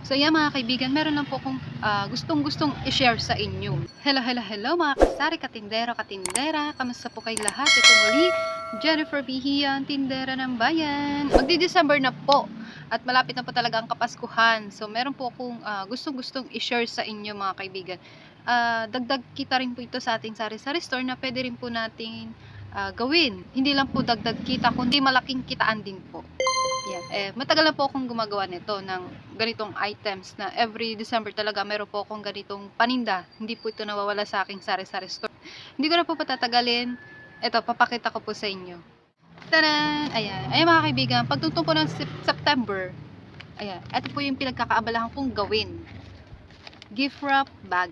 So yan mga kaibigan, meron lang po akong gustong-gustong i-share sa inyo. Hello mga kasari, katindera. Kamusta po kayo lahat? Ito muli, Jennifer Bihian, tindera ng bayan. Magdi-December na po at malapit na po talaga ang Kapaskuhan. So meron po akong gustong-gustong i-share sa inyo mga kaibigan. Dagdag kita rin po ito sa ating sari-sari store na pwede rin po natin gawin. Hindi lang po dagdag kita, kundi malaking kitaan din po. Yan. Matagal na po akong gumagawa nito ng ganitong items na every December talaga meron po akong ganitong paninda. Hindi po ito nawawala sa aking sari-sari store. Hindi ko na po patatagalin. Ito, papakita ko po sa inyo. Taran! Ayan. Ayan mga kaibigan, pagtungtong po ng September, ayan, ito po yung pinagkakaabalahan kong gawin. Gift wrap bag.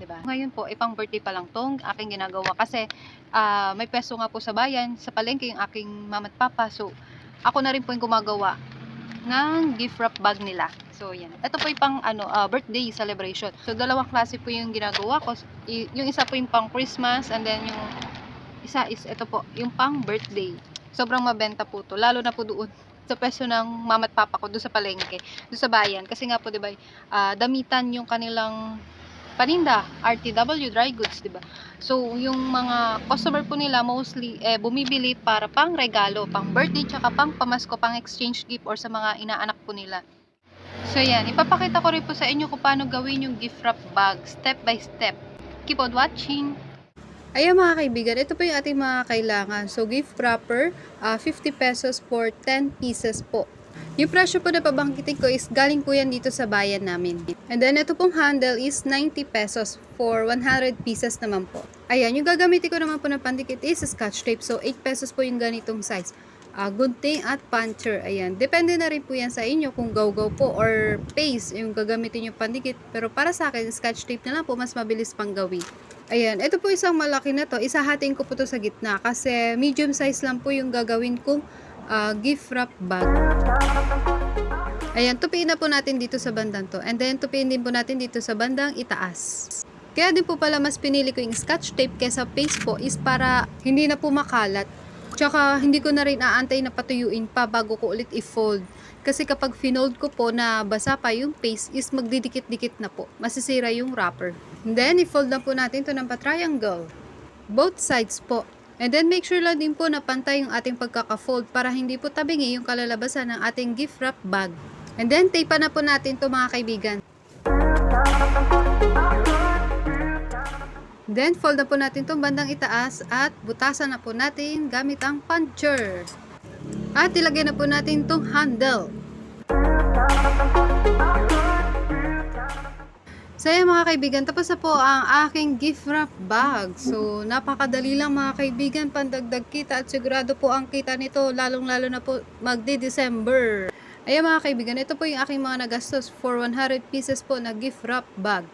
Diba? Ngayon po, ipang birthday pa lang tong aking ginagawa kasi may peso nga po sa bayan, sa palengke yung aking mama at papa. So, ako na rin po yung gumagawa ng gift wrap bag nila. So, yan. Ito po yung pang birthday celebration. So, dalawang klase po yung ginagawa ko. Yung isa po yung pang Christmas and then yung isa is ito po, yung pang birthday. Sobrang mabenta po to. Lalo na po doon sa peso ng mama at papa ko doon sa palengke, doon sa bayan. Kasi nga po, diba, damitan yung kanilang paninda, RTW, dry goods, diba? So, yung mga customer po nila mostly bumibili para pang regalo, pang birthday, tsaka pang pamasko, pang exchange gift or sa mga inaanak po nila. So, yan. Ipapakita ko rin po sa inyo kung paano gawin yung gift wrap bag, step by step. Keep on watching! Ayan mga kaibigan, ito po yung ating mga kailangan. So, gift wrapper, 50 pesos for 10 pieces po. Yung presyo po na pabangkitin ko is galing po yan dito sa bayan namin. And then, ito pong handle is 90 pesos for 100 pieces naman po. Ayan, yung gagamitin ko naman po na pandikit is scotch tape. So, 8 pesos po yung ganitong size. Gunting at puncher. Ayan, depende na rin po yan sa inyo kung gaw-gaw po or paste yung gagamitin yung pandikit. Pero para sa akin, scotch tape na lang po, mas mabilis pang gawin. Ayan, ito po isang malaki na to. Isahatin ko po to sa gitna kasi medium size lang po yung gagawin kong gift wrap bag. Ayan, tupiin na po natin dito sa bandang to. And then, tupiin din po natin dito sa bandang itaas. Kaya din po pala mas pinili ko yung scotch tape kesa paste po is para hindi na po makalat. Tsaka, hindi ko na rin aantay na patuyuin pa bago ko ulit i-fold. Kasi kapag finold ko po na basa pa yung paste is magdidikit-dikit na po. Masisira yung wrapper. And then, i-fold na po natin to ng pa-triangle. Both sides po. And then, make sure lang din po na pantay yung ating pagkaka-fold para hindi po tabingi yung kalalabasan ng ating gift wrap bag. And then, tape na po natin to mga kaibigan. Then, fold na po natin itong bandang itaas at butasan na po natin gamit ang puncher. At ilagay na po natin itong handle. So yan mga kaibigan, tapos na po ang aking gift wrap bag. So napakadali lang mga kaibigan, pandagdag kita at sigurado po ang kita nito lalong-lalo na po magdi-December. Ayan mga kaibigan, ito po yung aking mga nagastos for 100 pieces po na gift wrap bag.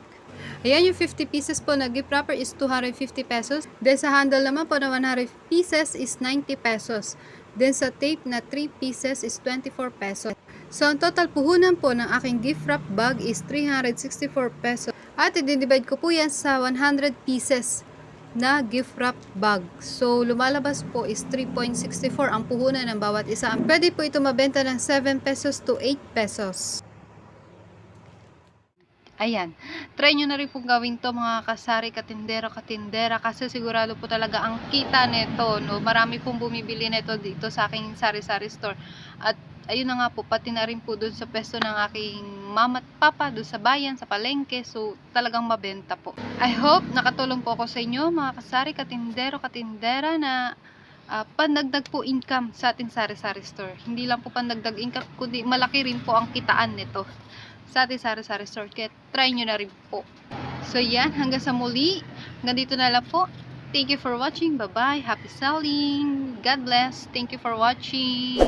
Ayan, yung 50 pieces po na gift wrapper is 250 pesos. Then sa handle naman po na 100 pieces is 90 pesos. Then sa tape na 3 pieces is 24 pesos. So ang total puhunan po ng aking gift wrap bag is 364 pesos. At i-divide ko po yan sa 100 pieces na gift wrap bag. So lumalabas po is 3.64 ang puhunan ng bawat isa. Pwede po ito mabenta ng 7 pesos to 8 pesos. Ayan, try nyo na rin pong gawin to mga kasari, katindera kasi sigurado po talaga ang kita nito, no? Marami pong bumibili nito dito sa aking sari-sari store. At ayun na nga po, pati na rin po dun sa pesto ng aking mama at papa dun sa bayan, sa palengke. So talagang mabenta po. I hope nakatulong po ako sa inyo mga kasari, katindera na pandagdag po income sa ating sari-sari store. Hindi lang po pandagdag income, kundi malaki rin po ang kitaan nito sa ating sari-sari store. Kaya try nyo na rin po. So yan, hanggang sa muli. Hanggang dito na lang po. Thank you for watching. Bye-bye. Happy selling. God bless. Thank you for watching.